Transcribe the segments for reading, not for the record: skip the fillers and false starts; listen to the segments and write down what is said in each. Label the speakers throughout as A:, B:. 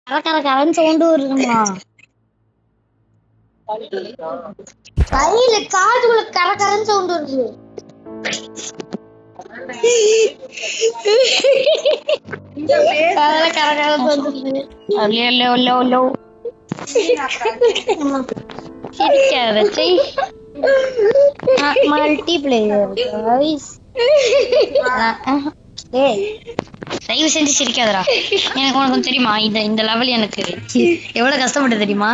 A: கர கர கரன்னு சவுண்டு வருதுமா. கையில காதுக்குள்ள கர கரன்னு சவுண்டு வருது. கர கரன்னு வந்துருது. சிரிக்காத செய். Multiplayer guys. டேய் தயவு செஞ்சு சிரிக்காதடா. எனக்கு உனக்கு தெரியுமா இந்த லெவல் எனக்கு எவ்வளவு கஷ்டப்பட்டு தெரியுமா?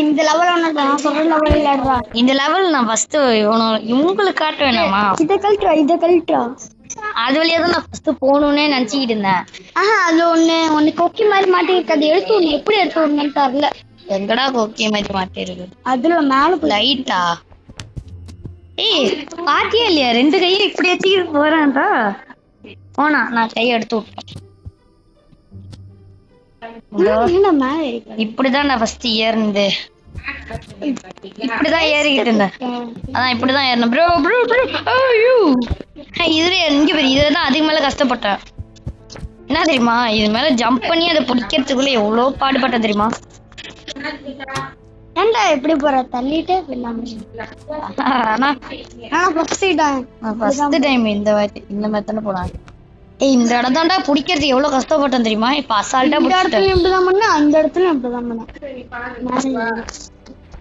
A: இந்த லெவல் நான் சொல்ற லெவல் இல்லடா. இந்த லெவல் நான் ஃபர்ஸ்ட் உங்களுக்கு காட்ட வேணாமா? இத கழட்டா அது வழியா தான் நான் ஃபர்ஸ்ட் போகணும்னே நினைச்சிட்டு இருந்தேன். அது ஒண்ணு கொக்கி மாதிரி மாட்டிருக்கு. அது எடுத்து எப்படி எடுத்து வரணும்னு தெரியல. எங்கடா கொக்கி மாதிரி மாட்டிருக்கு? அதுல மேல லைட்டா. ஏய் பாத்தியா இல்லையா? 2 கையும் இப்படி வச்சுக்கிட்டு போறான்டா. போனா நான் கையை எடுத்து விட்டேன். இப்படிதான் நான் ஃபர்ஸ்ட் ஏறினது. இப்படிதான் ஏறிக்கிட்டு இருந்தேன். அதான் இப்படிதான் ஏறினேன். ப்ரோ ப்ரோ ப்ரோ ஐயோ இதுல எங்க பெரிய இதுதான் அதிக மேல கஷ்டப்பட்டேன். என்ன தெரியுமா? இது மேல ஜம்ப் பண்ணி அதை பிடிக்கிறதுக்குள்ள எவ்வளவு பாடுபட்ட தெரியுமா? ஏன்டா எப்படி போற? தள்ளிட்டே ஆனா ஃபர்ஸ்ட் டைம் இந்த வாட்டி இந்த மாதிரி தானே போனாங்க. இந்த இடம் தான்டா பிடிக்கிறது எவ்வளவு கஷ்டப்பட்டேன் தெரியுமா? இப்ப அசால்ட்டா அந்த இடத்துல இப்படிதான் பண்ணேன்.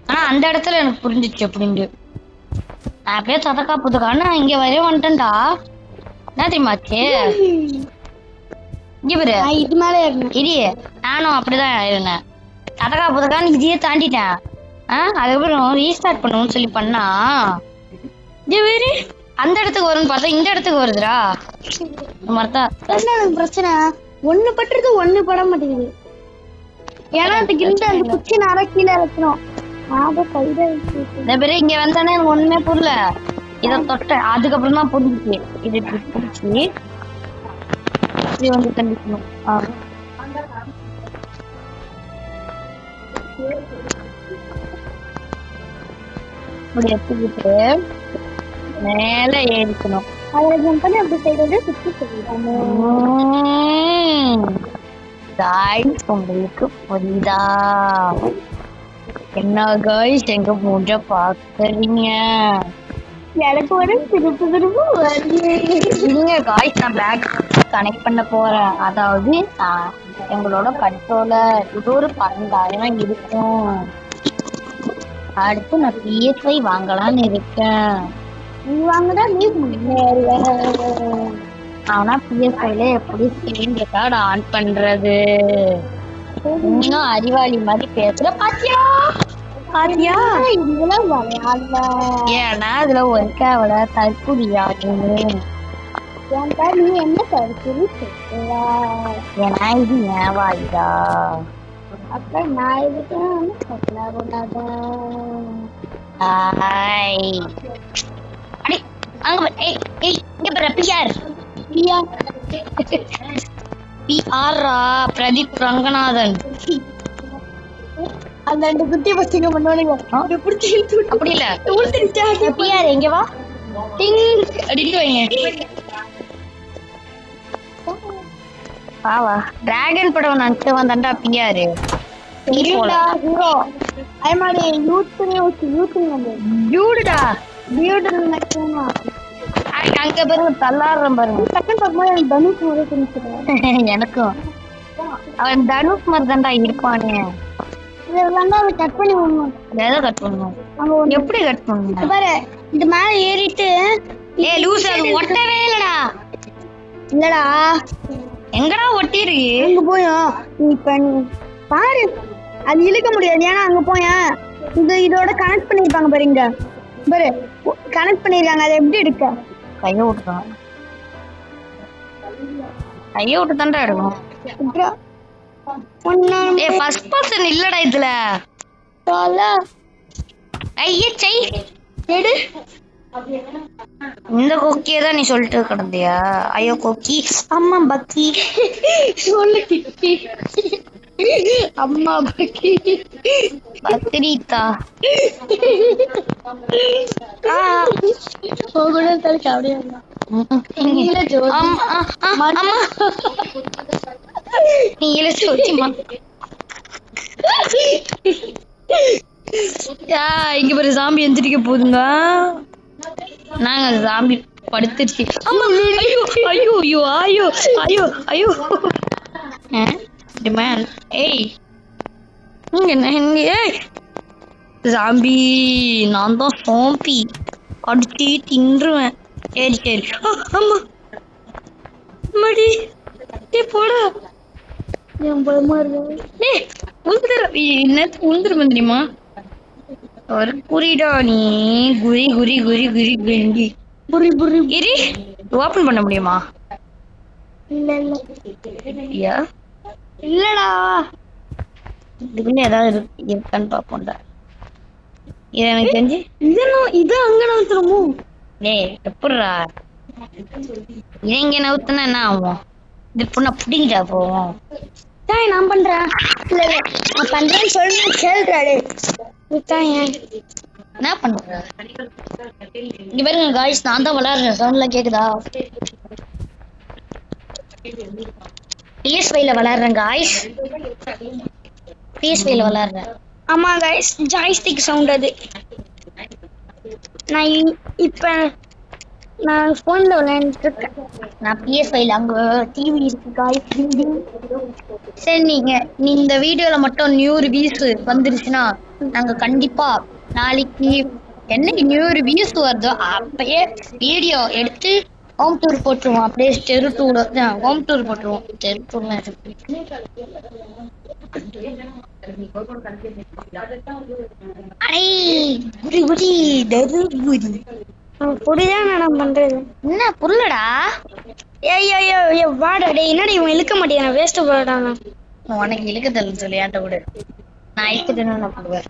A: ஆனா அந்த இடத்துல எனக்கு புரிஞ்சிச்சு அப்படின்னு. நான் அப்படியே சதக்கா புதுக்கான்னு இங்க வரைய வந்துட்டேன்டா. என்ன தெரியுமாச்சு? இது மேல இடியே நானும் அப்படிதான் இருந்தேன். சதக்கா புதுக்கான்னு இதையே தாண்டிட்டேன். அதுக்கப்புறம் ரீஸ்டார்ட் பண்ணுவோம்னு சொல்லி பண்ணா வேறு அந்த இடத்துக்கு வரும்னு பார்த்தா இந்த இடத்துக்கு வருதுடா. மாதிரிதான் பிரச்சனை. ஒண்ணு பட்டுறது ஒண்ணு பட மாட்டேங்குது. ஏன்னா அதுக்கு அந்த குச்சி நேர கீழே இறக்கணும். இங்க வந்தானே எனக்கு ஒண்ணுமே புரியல. இத தொட்ட அதுக்கப்புறம் தான் புரிஞ்சுச்சு. இது இப்படி புடிச்சு இது வந்து கண்டிக்கணும். இப்படி எடுத்துக்கிட்டு மேல ஏறிக்கணும். உங்களுக்கு புரியுதா? என்ன காய்ஸ் எங்க மூஞ்ச பாக்குறீங்க? எனக்கு ஒரு திருப்பு திருப்பு இல்ல காய்ஸ். நான் பேக் கனெக்ட் பண்ண போறேன். அதாவது எங்களோட கண்ட்ரோலர் இது ஒரு 12,000 இருக்கும். அடுத்து நான் PS5 வாங்கலான்னு இருக்கேன். நீ வாங்குதா நீ ஆனா PS5ல எப்படி ஸ்கிரீன் ரெக்கார்ட் ஆன் பண்றது? இன்னும் அறிவாளி மாதிரி பேசுற பாத்தியா? பாத்தியா இதெல்லாம் விளையாடல. ஏன்னா அதுல ஒரு கேவல தற்குறியா நீ என்ன தற்குறி சொல்லுவா? ஏன்னா இது ஏன் வாய்தா? அப்ப நான் இதுக்கு பிரதீப் ரங்கநாதன் அந்த 2 குட்டி பசங்க பண்ணுவானுங்க. அப்படி இல்ல எங்க வா அடிட்டு வைங்க. பாவா டிராகன் படம் நினைச்சு வந்தாண்டா பியாரு ஹீரோடா ஹீரோ ஐமாடி யூத் டியூடுடா டியூடு நினைச்சேனா அங்க பாருங்க தள்ளாடுறேன் பாருங்க. செகண்ட் பார்க்கும்போது தனுஷ் மாதிரி தெரிஞ்சுக்கிறேன். எனக்கும் அவன் தனுஷ் மாதிரி தான்டா இருப்பானே. அதை கட் பண்ணி விடணும். எதை கட் பண்ணணும்? எப்படி கட் பண்ணணும்? பாரு இது மேல ஏறிட்டு லூஸ் அது ஒட்டவே இல்லடா. எங்கடா ஒட்டிருக்கு? அங்க போயா இப்ப நீ பாரு. அது இழுக்க முடியாது. ஏன்னா அங்க போயா இதோட கனெக்ட் பண்ணிருப்பாங்க பாருங்க. பாரு கனெக்ட் பண்ணிருக்காங்க. அதை எப்படி எடுக்க? கைய விட்டுதான் எடுக்கணும். ஃபர்ஸ்ட் பர்சன் இல்லடா இதுல. எடு இந்த கொக்கியை தான் நீ சொல்லிட்டு கிடந்தியா? ஐயோ கொக்கி அம்மா பக்கி சொல்லு கிக்கி அம்மா பக்கி பக்ரீத்தா போகணும் தலக்கு அப்படியே நீ இழுத்து ஊத்திமா. இங்க பாரு சாம்பி எந்திரிக்க போதுங்க. நாங்க சாம்பி படுத்துருச்சு. ஐயோ ஐயோ ஐயோ ஐயோ ஐயோ ஐயோ. ஏய் நீங்க என்ன? ஏய் சாம்பி நான் தான் சோம்பி அடிச்சு தின்றுவேன். சரி சரி. ஆமா மடி போடா. உளுந்துருவேன் தெரியுமா? ஒரு குறிடா நீ. குரி குரி குரி குரி குரி புரி புரி. இரு ஓபன் பண்ண முடியுமா? இல்ல இல்ல இல்லடா. இதுக்குள்ள ஏதாவது இருக்கான்னு பாப்போம்டா. இது எனக்கு தெரிஞ்சு இது அங்க நவுத்துறமோ? டேய் எப்படிடா இதை இங்க நவுத்துனா என்ன ஆகும்? இது பொண்ண புடிங்கிட்டா போவோம். நான் பண்றேன். இல்ல இல்ல நான் பண்றேன்னு சொல்லி கேள்றாடே. என்ன பண்ற? இங்க பாருங்க காய்ஸ், நான் தான் விளையாடுறேன். சவுண்ட்லாம் கேக்குதா? PS5ல விளையாடுறேன் காய்ஸ். PS5ல விளையாடுறேன். ஆமா காய்ஸ், ஜாய்ஸ்டிக் சவுண்ட் அது. நான் இப்ப நான் போன்ல விளையாண்டுட்டு இருக்கேன். நான் PS5ல அங்க டிவி இருக்கு காய்ஸ். சரி நீ இந்த வீடியோல மட்டும் நியூ ரிவ்யூஸ் வந்துருச்சுன்னா நாங்க கண்டிப்பா நாளைக்கு என்னைக்கு நியூ ரிவ்யூஸ் வருதோ அப்பயே வீடியோ எடுத்து ஹோம் டூர் போட்டுருவோம். அப்படியே தெரு டூர் ஹோம் டூர் போட்டுருவோம். தெரு டூர்லாம் புரிதான் மேடம் பண்றது. என்ன புரியலடா? ஐயோ வாடா டே. என்னடி இவன் இழுக்க மாட்டேன். வேஸ்ட் போடாங்க. உனக்கு இழுக்க தெரியல சொல்லி ஏன்ட்ட கூட நான் இழுக்கதுன்னு நான் போடுவேன்.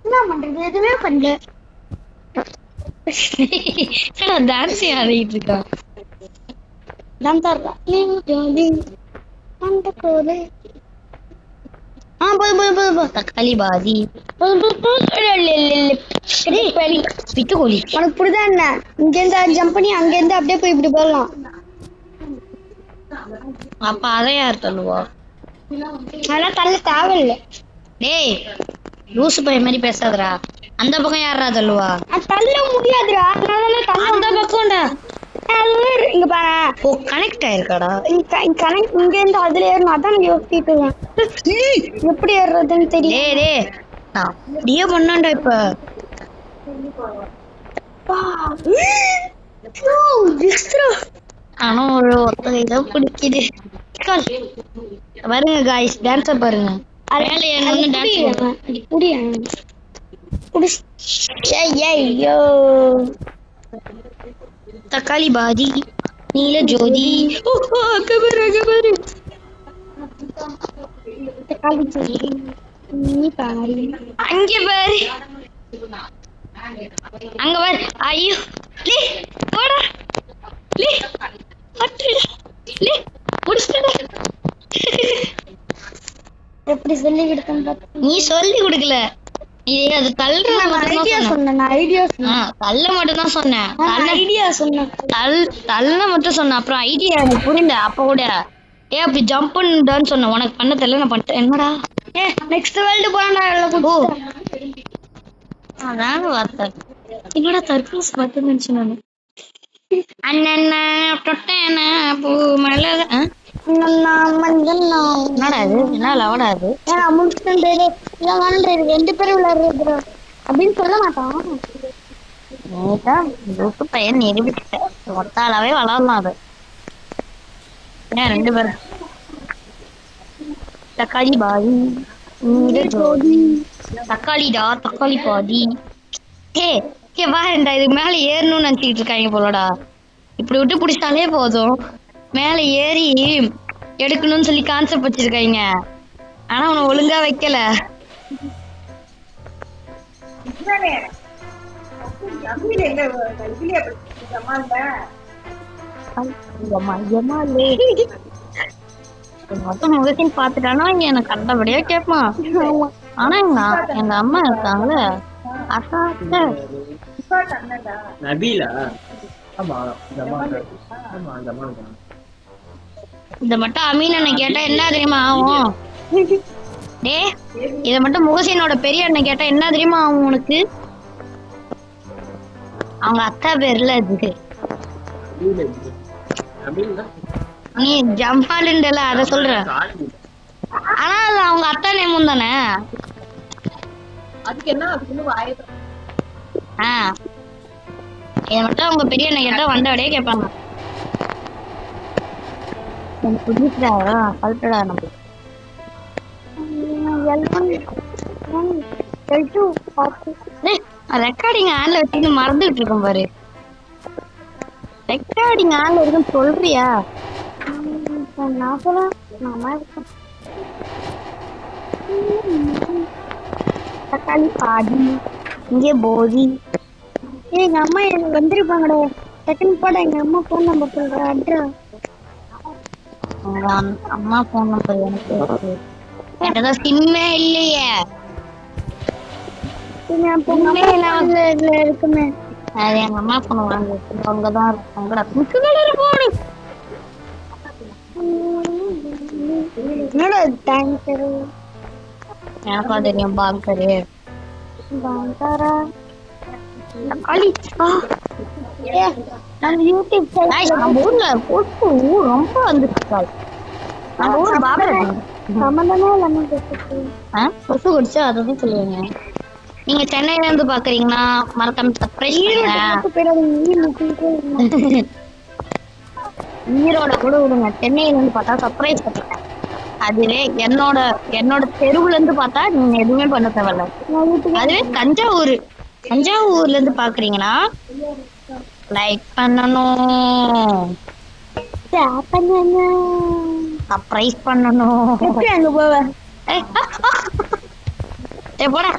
A: என்ன பண்றது? எதுவுமே பண்ணல. டான்ஸ் ஆடிட்டு இருக்கா. தக்காளி பாதி பிட்டுக்கோழி. உனக்கு புரியுதா என்ன? இங்க இருந்து ஜம்ப் பண்ணி அங்க இருந்து அப்படியே போய் இப்படி போடலாம். அப்ப அதை யார் தள்ளுவா? அதெல்லாம் தள்ள தேவையில்லை. டேய் லூசு பைய மாதிரி பேசாதடா. அந்த பக்கம் யாரா தள்ளுவா? தள்ள முடியாதுடா. அந்த பக்கம்டா. இங்க பாரு. ஓ கனெக்ட் ஆயிருக்காடா. கனெக்ட் இங்க இருந்து அதுல ஏறணும். அதான் யோசிச்சுட்டு எப்படி ஏறுறதுன்னு தெரியல. டேய் நான் அப்படியே பண்ணான்டா. இப்ப ஆனா ஒரு ஒருத்தர் இதை பிடிக்குது. பாருங்க காய்ஸ், டான்ஸ பாருங்க. தக்காளி பாதி நீல ஜோதி. தக்காளி ஜோதி அங்க பாரு. அங்க பாரு. ஐயோ போடா. எப்படி சொல்லி கொடுத்த? நீ சொல்லி கொடுக்கல. அது தள்ள மட்டும் தான் சொன்னேன். தள்ள மட்டும் சொன்னேன். அப்புறம் ஐடியா எனக்கு புரியல. அப்ப கூட அப்படி ஜம்ப் பண்ணுன்னு சொன்னேன். உனக்கு பண்ண தெரியல, நான் பண்ணிட்டேன். என்னடா நெக்ஸ்ட் வேர்ல்டு போறான்டா. அதான் வார்த்தை. என்னடா தர்பூஸ் பார்த்தேன்னு சொன்னானு. அண்ணா தொட்டேனா பூ மலை. என்னடா இது? என்ன லவடா இது? ரெண்டு பேரும் விளையாடுறது அப்படின்னு சொல்ல மாட்டான். நீதான் லூசு பையன் நிரூபிச்சிட்ட. ஒத்தாளாவே வளரலாம். அது ஏன் ரெண்டு பேரும்? தக்காளி பாதி நீல ஜோதி. தக்காளிடா தக்காளி பாதி. வாண்டா. இதுக்கு மேல ஏறணும்னு நினைச்சிட்டு இருக்காங்க போலடா. இப்படி விட்டு பிடிச்சாலே போதும். மேல ஏறி எடுக்கணும்னு சொல்லி கான்செப்ட் வச்சிருக்காங்க. ஆனா உன ஒழுங்கா வைக்கல. முகத்தின் பாத்துட்டானா எனக்கு கண்டபடியா கேட்பான். ஆனா எங்க அம்மா இருக்காங்களே நபீலா. ஆமா இத மட்டும் அமீன் அண்ணன் கேட்டா என்ன தெரியுமா ஆகும்? டே இத மட்டும் முகசீனோட பெரிய அண்ணன் கேட்டா என்ன தெரியுமா ஆகும் உனக்கு? அவங்க அத்தா பேர்ல அது. நீ ஜமாலுண்டல அத சொல்ற. ஆனா அது அவங்க அத்தா நேமும் தானே.
B: அதுக்கு என்ன அதுக்கு வாயது.
A: இத மட்டும் அவங்க பெரிய அண்ணன் கேட்டா வந்தவடையே கேட்பாங்க. எனக்கு புரியுதா? கல்படா நம்ம. ரெக்கார்டிங் ஆன்ல வச்சுட்டு மறந்துட்டு இருக்கோம் பாரு. ரெக்கார்டிங் ஆன்ல இருக்குன்னு சொல்றியா? நான் சொல்றேன். தக்காளி பாதி இங்கே போதி. எங்க அம்மா எனக்கு வந்திருப்பாங்கடா. செகண்ட் போட எங்க அம்மா போன் நம்பர் சொல்ற அட்ரா. அம்மா போன் நம்பர் எனக்கு என்கிட்ட சிம்மே இல்லையே. இருக்குமே அது எங்க அம்மா போன் வாங்க அங்கதான் இருக்கும். எனக்கா தெரியும் பாங்கரு பாங்கரா நம்ம யூடியூப் நம்ம ஊர்ல கொசு ரொம்ப வந்துருச்சு. நம்ம ஊர் பாபர் சம்பந்தமே இல்லாம கொசு கடிச்சா அதான் சொல்லுவாங்க. நீங்க சென்னையில இருந்து பாக்குறீங்கன்னா மறக்காம சர்ப்ரைஸ் ஈரோட கூட விடுங்க. சென்னையில இருந்து பார்த்தா சர்ப்ரைஸ் பண்ணிட்டேன். அதுவே என்னோட என்னோட தெருவுல இருந்து பார்த்தா நீங்க எதுவுமே பண்ண தேவையில்ல. அதுவே தஞ்சாவூர்ல இருந்து பாக்குறீங்கன்னா லைக் பண்ணணும், சர்ப்ரைஸ் பண்ணணும். அங்க போவ போடா.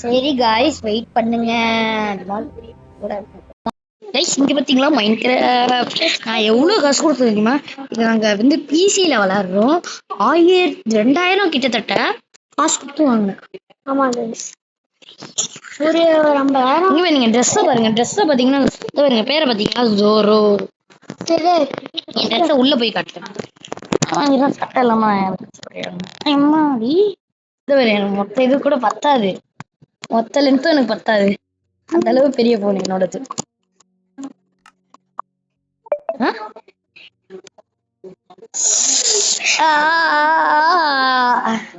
A: சரி காய்ஸ் வெயிட் பண்ணுங்க. இங்க பாத்தீங்களா மைன்கிராஃப்ட் நான் எவ்வளவு காசு கொடுத்தது தெரியுமா? இது நாங்க வந்து பிசில விளையாடுறோம். 2000 கிட்டத்தட்ட காசு கொடுத்து வாங்கினேன். ஆமா ஒரு 50,000. நீங்க ட்ரெஸ் பாருங்க. ட்ரெஸ் பாத்தீங்கன்னா பாருங்க பேரை பாத்தீங்கன்னா ஜோரோ. சரி என் ட்ரெஸ் உள்ள போய் காட்டுறேன். சட்டை இல்லாம அம்மாடி மொத்த இது கூட பத்தாது. மொத்த லென்த்தும் எனக்கு பத்தாது. அந்த அளவு பெரிய போன் என்னோடது.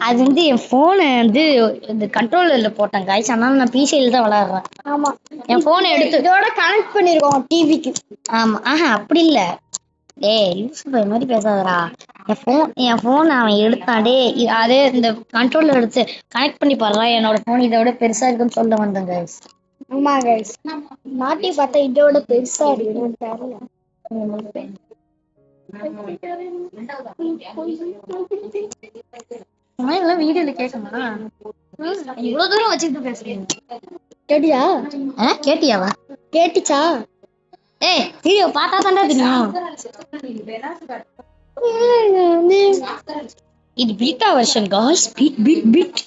A: அது வந்து என் போனை வந்து இந்த கண்ட்ரோலர்ல போட்டேன் காய்ச்சி. அதனால நான் பிசில தான் விளையாடுறேன். ஆமா என் போனை எடுத்து இதோட கனெக்ட் பண்ணிருக்கோம் டிவிக்கு. ஆமா அப்படி இல்ல. டேய் லூசு மாதிரி பேசாதடா. என் போன் அவன் எடுத்தான். டேய் அதே இந்த கண்ட்ரோலர் எடுத்து கனெக்ட் பண்ணி பாருடா. என்னோட போன் இதை விட பெருசா இருக்குன்னு சொல்ல வந்தேன் கைஸ். ஆமா கைஸ் மாட்டி பார்த்தா இதோட பெருசா இருக்கு. வீடியோல கேட்கமா? இவ்வளவு தூரம் வச்சுட்டு பேசுறீங்க. கேட்டியா? கேட்டியாவா? கேட்டுச்சா? ஏய் வீடியோ பார்த்தா தாண்டா தெரியும். இது பீட்டா வெர்ஷன் गाइस. பீட்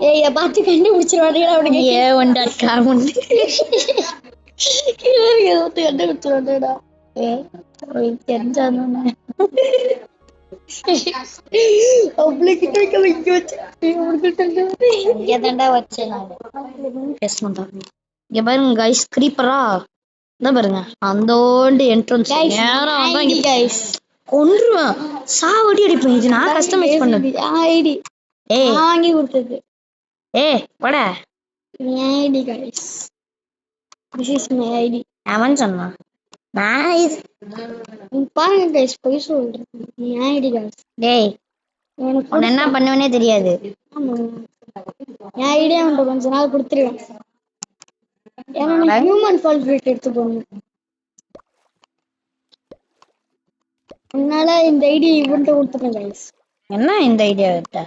A: ஏய் பாத்து கண்டுபிடிச்சிருவாடா அவனுக்கு. A1.com வந்து ஏதோ கண்டுபிடிச்சிருவாடா. ஏய் தெரிஞ்சானே பாருங்க கைஸ் கிரீப்பரா தான் பாருங்க. அந்தோண்டு என்ட்ரன்ஸ் கொன்றுவேன். சாவடி அடிப்பேன். இது நான் கஸ்டமைஸ் பண்ணது. ஐடி வாங்கி கொடுத்தது. போடா ID guys. This is my ID. அவன் சொன்னான் நைஸ். பாருங்க கைஸ் போய் சொல்றேன். ID guys. டேய் எனக்கு என்ன பண்ணுவேனே தெரியாது. என் ஐடியா வந்து கொஞ்ச நாள் கொடுத்துருவேன். ஏன்னா ஹியூமன் ஃபால் ரேட் எடுத்து போகணும். அதனால இந்த ஐடியா இவன்ட்ட கொடுத்துட்டேன் கைஸ். என்ன இந்த ஐடியா விட்ட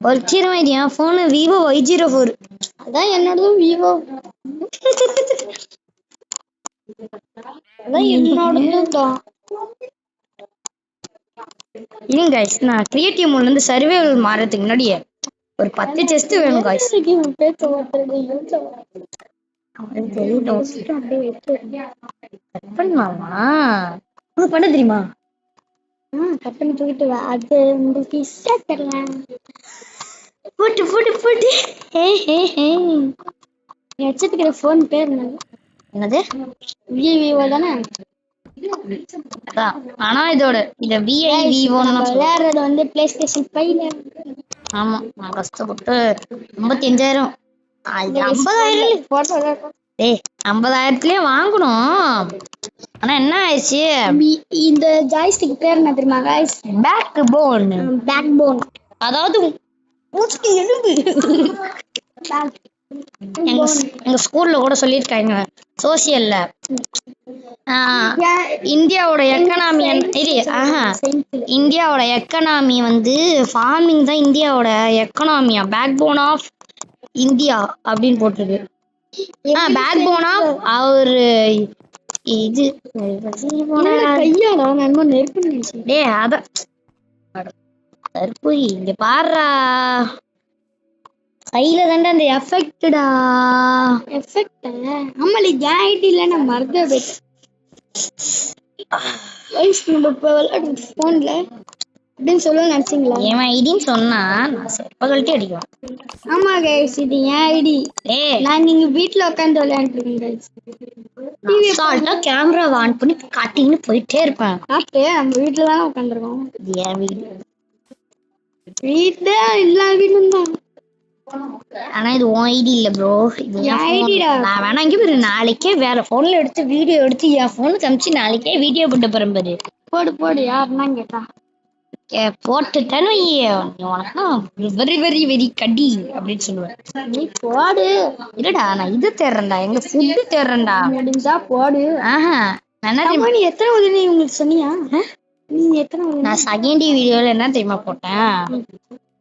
A: ஒரு சின்ன ஐடியா. போனு விவோ Y04. அதான் என்னோடதும் விவோ. அதான் என்னோடதும் தான். இல்லைங்க கைஸ் நான் கிரியேட்டிவ் மோட்ல இருந்து சர்வைவல் மாறதுக்கு முன்னாடியே ஒரு 10 செஸ்ட் வேணும் गाइस. பண்ணலாமா? உனக்கு பண்ண தெரியுமா? கட்டணம் தூக்கிட்டு வா. அது உங்களுக்கு இஷ்டம் தெரியல. போட்டு போட்டு போட்டு. நீ வச்சிருக்கிற போன் பேர் என்னது? விவோ தானே? ஆனா இதோட இத விவோ விளையாடுறது வந்து பிளே ஸ்டேஷன் 5ல. ஆமா நான் கஷ்டப்பட்டு 55,000 50,000 ஏய் 50,000லயே வாங்கணும். ஆனா என்ன ஆயிடுச்சு? இந்த ஜாய்ஸ்டிக் பேர் என்ன தெரியுமா गाइस? Back phone. அதாவது மூச்சுக்கு எலும்பு. எங்க ஸ்கூல்ல கூட சொல்லியிருக்காங்க சோசியல்ல இந்தியாவோட எக்கனாமி இந்தியாவோட எக்கனாமி வந்து ஃபார்மிங் தான் இந்தியாவோட எக்கனாமியா. பேக் போன் ஆஃப் இந்தியா அப்படின்னு போட்டிருக்கு. பேக் போன் ஆஃப் அவரு இது அதான் தற்போது இங்க பாடுறா கையில தாண்டா அந்த எஃபெக்ட்டா எஃபெக்ட். ஆமால ஏன் ஐடி இல்ல நான் மறந்தே போயிட்டேன். கைஸ் நம்ம இப்ப விளையாடுற போன்ல அப்படின்னு சொல்ல நினைச்சீங்களா? ஏன் ஐடின்னு சொன்னா நான் செப்பகல்ட்டி அடிக்கும். ஆமா கைஸ் இது ஏன் ஐடி. நான் நீங்க வீட்ல உட்கார்ந்து விளையாண்டுருக்கேன் கைஸ். டிவி கேமரா ஆன் பண்ணி காட்டின்னு போயிட்டே இருப்பேன். காட்டு நம்ம வீட்ல தான் உட்கார்ந்திருக்கோம். இது ஏன் வீடு? வீட்ல எல்லா வீட்லயும் தான். ஆனா இது உன் ஐடி இல்ல ப்ரோ. இது என் ஐடிடா. நான் வேணா இங்க பாரு நாளைக்கே வேற போன்ல எடுத்து வீடியோ எடுத்து என் போனுக்கு அனுப்பிச்சு நாளைக்கே வீடியோ போட்டு போறேன் பாரு. போடு யாருன்னா கேட்டா போட்டுட்டேன்னு உனக்கு வெரி வெரி வெரி கடி அப்படின்னு சொல்லுவேன். நீ போடு. இல்லடா நான் இது தேடுறேன்டா. எங்க ஃபுட்டு தேடுறேன்டா. முடிஞ்சா போடு. நீ எத்தனை உதவி உங்களுக்கு சொன்னியா? நீ எத்தனை நான் செகண்ட் வீடியோல என்ன தெரியுமா போட்டேன்?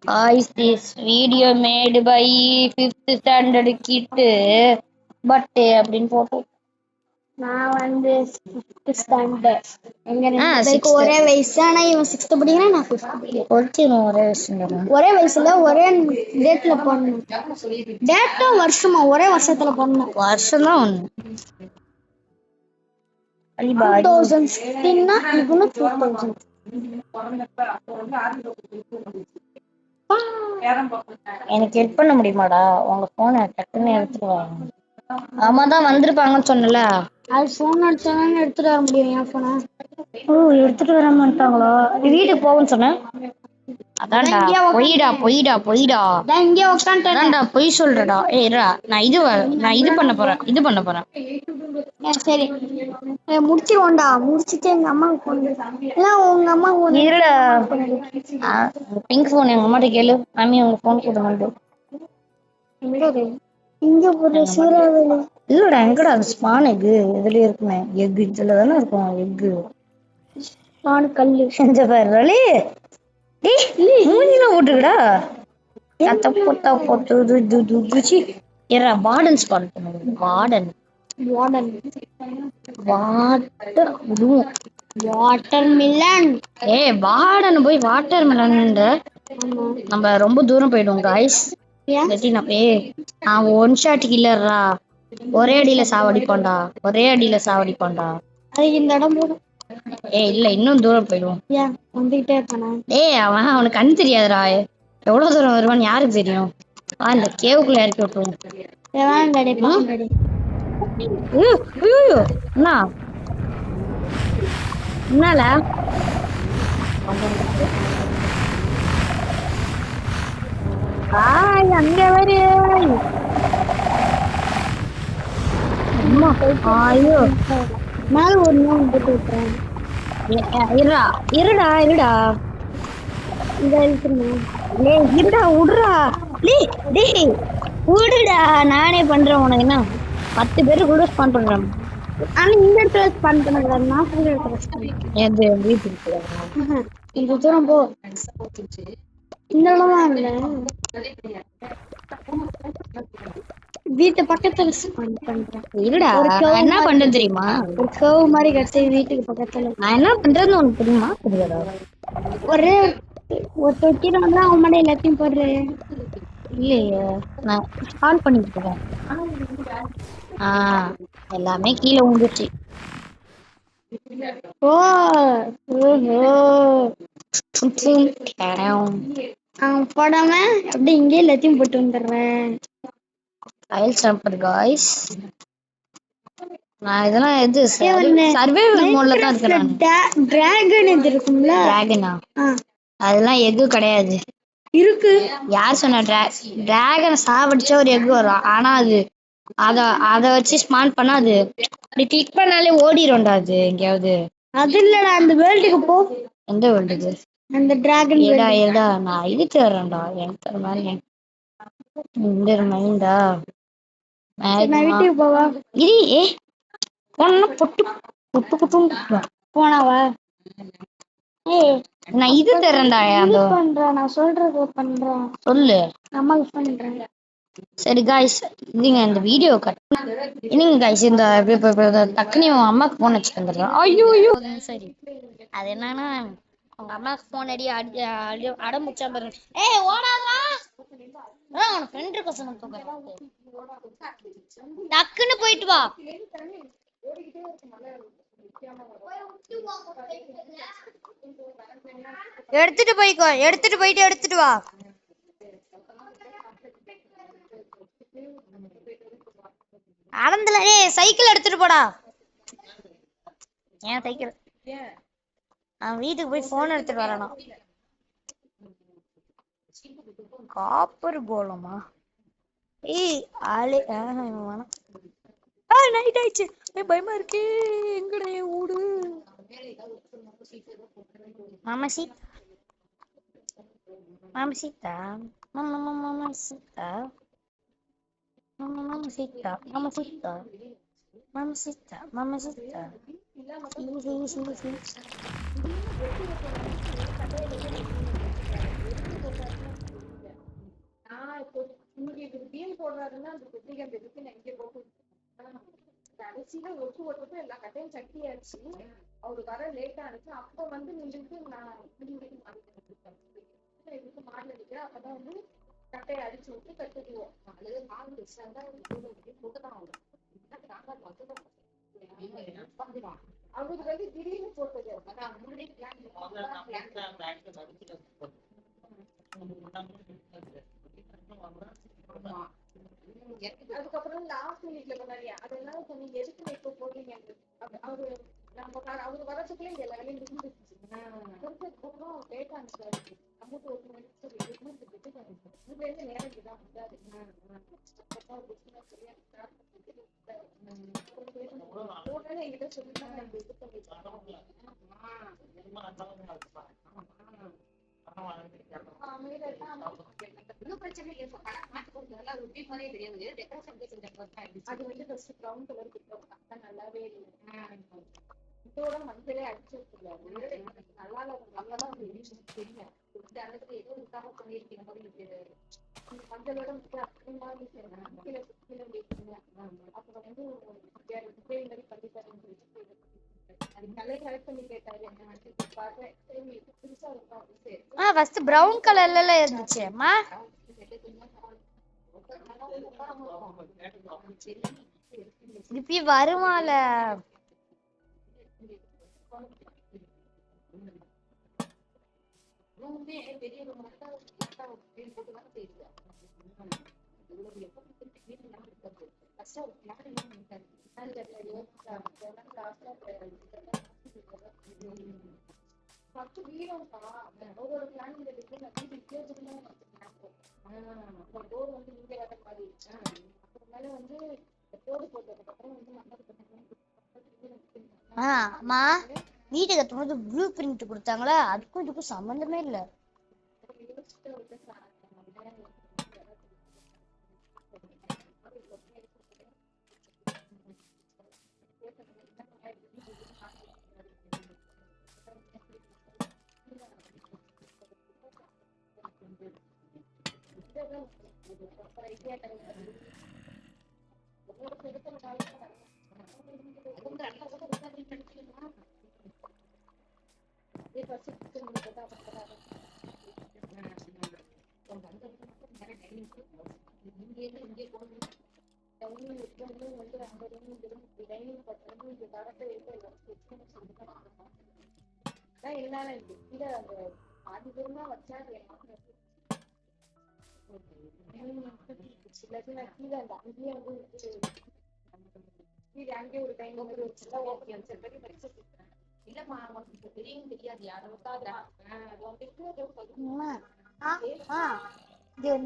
A: Guys, this video made by 5th standard kid but அப்படின்னு போட்டோம். நான் வந்து 5th standard எங்க ஒரே வயசு. ஆனா இவன் 6th படிக்கிறான் நான் 5th படிக்கிறேன். ஒரே வயசுல ஒரே டேட்ல போடணும். டேட்டா வருஷமா ஒரே வருஷத்துல போடணும். வருஷம் தான் ஒண்ணு. 2016 னா இவனு 2000. எனக்கு ஹெல்ப் பண்ண முடியுமாடா? உங்க போனை டக்குன்னு எடுத்துட்டு வாங்க. ஆமா தான் வந்திருப்பாங்கன்னு சொன்னல. அது போன் அடிச்சாலும் எடுத்துட்டு வர முடியும். என் போனை எடுத்துட்டு வர மாட்டாங்களா? வீட்டுக்கு போகும்னு சொன்னேன். அதான்டா பொய்டா இங்கே உட்காந்துட்டேன்டா. பொய் சொல்றடா. இருடா நான் இது பண்ண போறேன். சரி முடிச்சிருவோம்டா. முடிச்சிட்டு எங்க அம்மாவுக்கு போன் உங்க அம்மா இருடா. பிங்க் போன் எங்க அம்மாட்ட கேளு. மாமி உங்க போன் கொடுங்க. இங்க போற சூறாவளி இல்லடா. எங்கடா அது ஸ்பான் எக்கு இதுலயே இருக்குமே. எக்கு இதுல தானே இருக்கும். எக்கு ஸ்பான் கல்லு செஞ்ச பாரு. மூஞ்சில போட்டுக்கடா. போட்டு ஏறா வார்டன் ஸ்பான் பண்ணுங்க. Water Milan. வார்டன் போய் வாட்டர் மிலன் நம்ம ரொம்ப தூரம் போயிடும் गाइस. நான் ஒன் ஷாட் கில்லர்ரா. ஒரே அடியில சாவடிப்பான்டா. அது இந்த இடம் போடும். இல்ல இன்னும் தூரம் போயிடும். வந்துகிட்டே இருக்கானா? அவனுக்கு கண் தெரியாதுடா. எவ்வளவு தூரம் வருவான்னு யாருக்கு தெரியும்? இந்த கேவுக்குள்ள இறக்கி விட்டுருவோம். என்னால அங்க வரு. ஐயோ மேல ஒரு நோன் போட்டு விட்டுறேன். இருடா இருடா விடுடா. நானே பண்றேன். உனக்கு என்ன 10 பேரு கூட ஸ்பான் பண்றேன். ஆனா இந்த இடத்துல ஸ்பான் பண்ணல. நான் சொல்ற இடத்துல இந்த தூரம் போ. இந்த இடம்லாம் இல்ல. வீட்டு பக்கத்துல ஸ்பான் பண்றேன். இருடா என்ன பண்றது தெரியுமா? ஒரு கர்வ் மாதிரி கட்டி வீட்டுக்கு பக்கத்துல நான் என்ன பண்றதுன்னு உனக்கு தெரியுமா? தெரியாதா? ஒரு தொட்டில வந்து அவன் மேல எல்லாத்தையும் போடுறேன். இல்லையே, நான் ஆன் பண்ணிட்டு இருக்கேன். எல்லாமே கீழே விழுந்துச்சு. ஓ ஓஹோ போடாம அப்படி இங்கே எல்லாத்தையும் போட்டு வந்துடுறேன். அயல் சாம்பர் காய்ஸ். நான் இதெல்லாம் எது சர்வைவல் மோட்ல தான் இருக்கேன். டிராகன் இது இருக்கும்ல, டிராகனா? அதெல்லாம் எக்கு கிடையாது. இருக்கு. யார் சொன்ன? டிராகனை சாவடிச்சா ஒரு எக் வரும். ஆனா அது அத அத வச்சு ஸ்பான் பண்ணா அது அப்படி கிளிக் பண்ணாலே ஓடிடும்டா அது எங்கேயாவது. அது இல்லடா, அந்த வேர்ல்டுக்கு போ. எந்த வேர்ல்டுக்கு? அந்த டிராகன் ஏடா நான் இது தர்றேன்டா. எனக்கு தர மாதிரி இந்த மைண்டா வீட்டுக்கு போவா. இது போனா பொட்டு பொட்டு பொட்டு போனாவா? ஏய், நான் இது தரேன்டா. அந்த பண்றேன், நான் சொல்றது பண்றேன். சொல்லு. அம்மாக்கு பண்றேன். சரி காய்ஸ், நீங்க இந்த வீடியோ கட் இல்லைங்க காய்ஸ். இந்த டக்குனு அம்மாக்கு போன் வச்சுட்டு வந்துடுறேன். ஐயோ ஐயோ சரி. அது என்னன்னா, உங்க அம்மாக்கு போன் அடி அடம்பிடிச்சா பாருங்க. ஏய் ஓடாதா, உன் ஃப்ரெண்ட் இருக்க சொன்ன டக்குன்னு போயிட்டு வா. எடுத்துட்டு போய்க்கோ, எடுத்துட்டு போயிட்டு எடுத்துட்டு வா. அடந்தல. ஏய் சைக்கிள் எடுத்துட்டு போடா. ஏன் சைக்கிள்? அவன் வீட்டுக்கு போய் போன் எடுத்துட்டு வரணும். காப்பர் கோலமா? ஏய் ஆளே வேணாம். நைட் ஆயிடுச்சு, பயமா இருக்கு. எங்கடே ஓடு மாமா சீட். மாமா சீதா, மாமா மாமா சீதா, மாமா மாமா சீதா, மாமா சீதா, மாமா சீதா, மாமா சீதா. கடைசியில ஒட்டு ஒட்டு எல்லா கட்டையும் சட்டியாச்சு. அவரு வர லேட்டா இருந்துச்சு. அப்ப வந்து நின்றுட்டு நான் மாடல இருக்கிறேன். அப்பதான் வந்து கட்டையை அடிச்சு விட்டு கட்டுக்குவோம். அது மாடு போட்டுதான் ஆகும். அவருக்கு வந்து திடீர்னு போட்டது. அதுக்கப்புறம் லாஸ்ட் வீட்ல பண்ணாரு. அதெல்லாம் சொன்னீங்க, எதுக்கு இப்ப போடுறீங்க? அவரு நம்ம அவரு வரதுக்குள்ள எல்லா வேலையும் முடிஞ்சிருச்சு. கொஞ்சம் லேட்டா இருந்துச்சு. அமௌண்ட் ஒரு இருந்து நேரம் தான் வந்தாரு. என்கிட்ட சொல்லிட்டாங்க. பிரச்சனை அது வந்து ஃபர்ஸ்ட் பிரவுன் கலர் கொடுத்தோம். நல்லாவே இல்லை. இதோட மஞ்சளே அடிச்சு வச்சிருக்காரு. நல்லா அங்கதான் தெரியும். ஏதோ இதுக்காக பண்ணியிருக்கீங்க மாதிரி மஞ்சளோட அப்புறம் வந்து மாதிரி பண்ணிட்டாருன்னு சொல்லிட்டு அது கலை கலெக்ட் பண்ணி கேட்டாரு. ஃபர்ஸ்ட் பிரவுன் கலர்ல இருந்துச்சு அம்மா. திருப்பி வருவால. அம்மா வீட்டுக்கு கட்டும்போது ப்ளூ பிரிண்ட் கொடுத்தாங்களா, அதுக்கும் இதுக்கும் சம்பந்தமே இல்லை.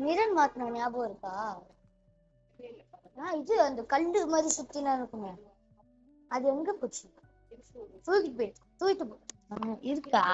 A: மிரன் மாத்தின ஞாபகம் இருக்கா? இது அந்த கல்லு மாதிரி சுத்தினா இருக்குமே, அது எங்க போச்சு? தூக்கிட்டு இருக்கா?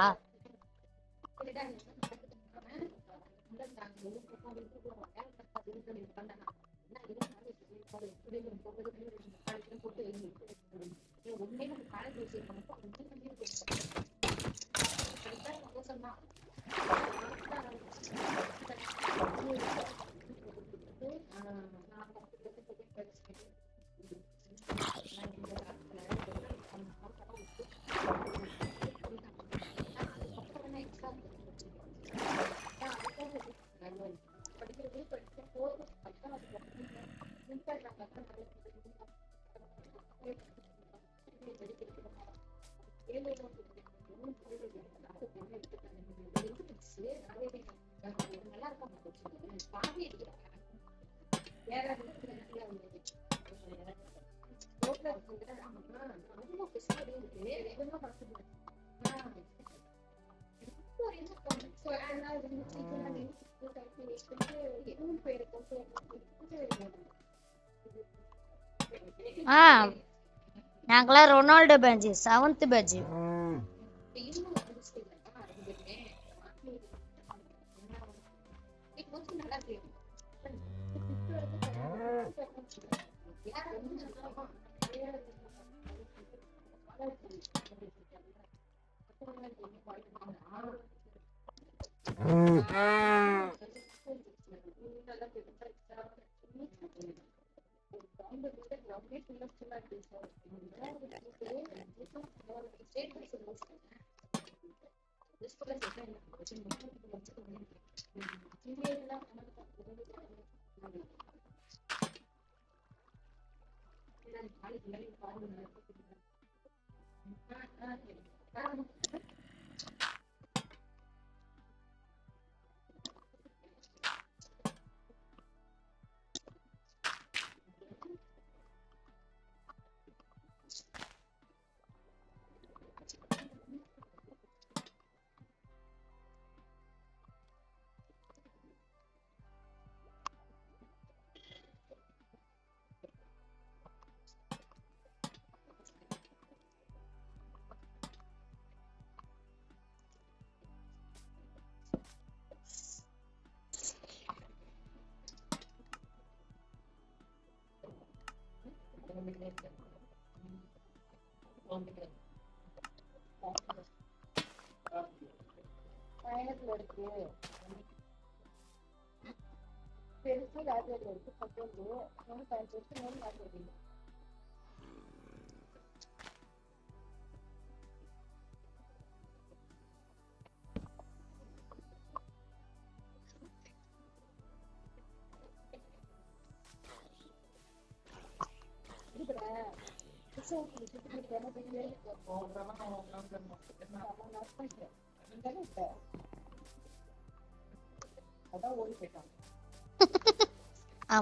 A: நாங்களாம் Ronaldo batch 7th batch.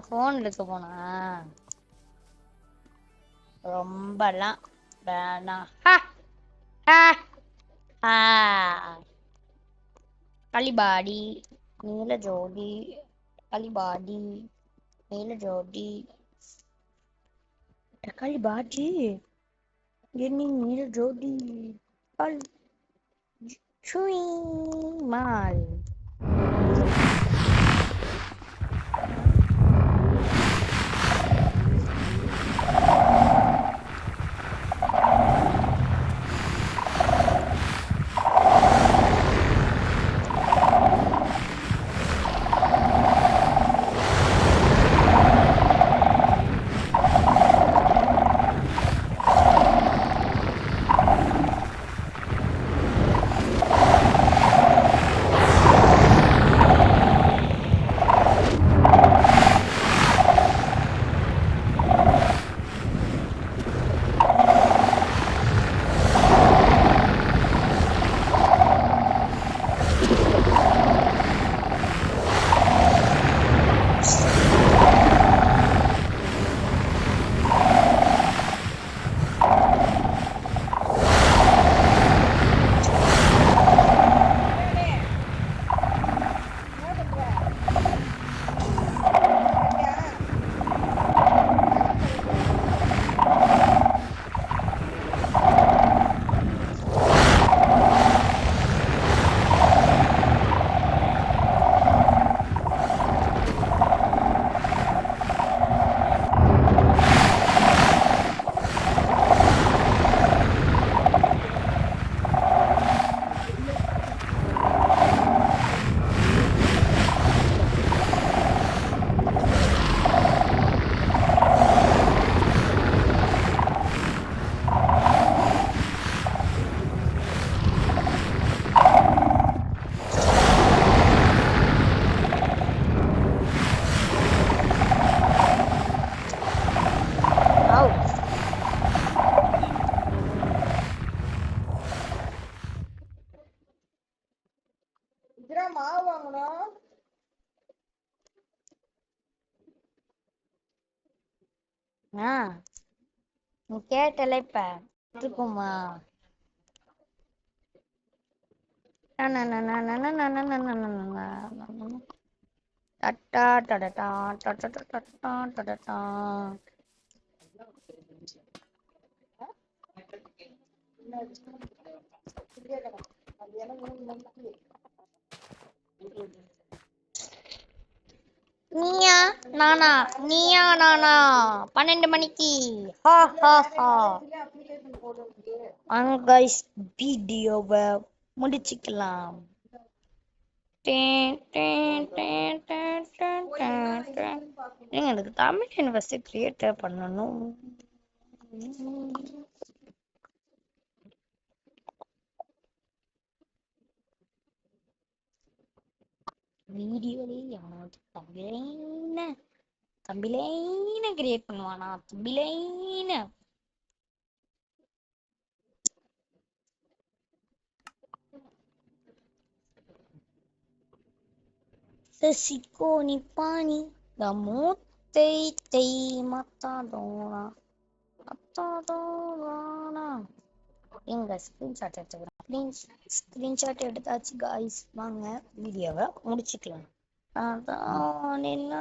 A: Phone எடுக்க போனா ரொம்பலாம் வேணாம். களிபாடி நீல ஜோடி, களிபாடி நீல ஜோடி, களிபாடி என்ன நீல ஜோடி பல் சுய் மால். ஆ நீ கேட்டல இப்ப இருக்குமா டட்டா டடட்டா டடட்டா டடட்டா. நீயா நானா நீயா நானா 12 மணிக்கு ஹா ஹா ஹா. வாங்க கைஸ் வீடியோவை முடிச்சுக்கலாம். எனக்கு தமிழ் யூனிவர்சிட்டி கிரியேட் பண்ணணும். வீடியோலே எவனாவது தமிழேன கிரியேட் பண்ணுவானா? தமிழேன சசிகோ நிப்பானி தமோத்தை தை மத்தாதோனா மத்தாதோனா. எங்க ஸ்கிரீன்ஷாட் எடுத்துக்கிறேன். ப்ளீஸ் ஸ்கிரீன்ஷாட் எடுத்தாச்சு காய்ஸ். வாங்க வீடியோவை முடிச்சுக்கலாம். அதான் என்ன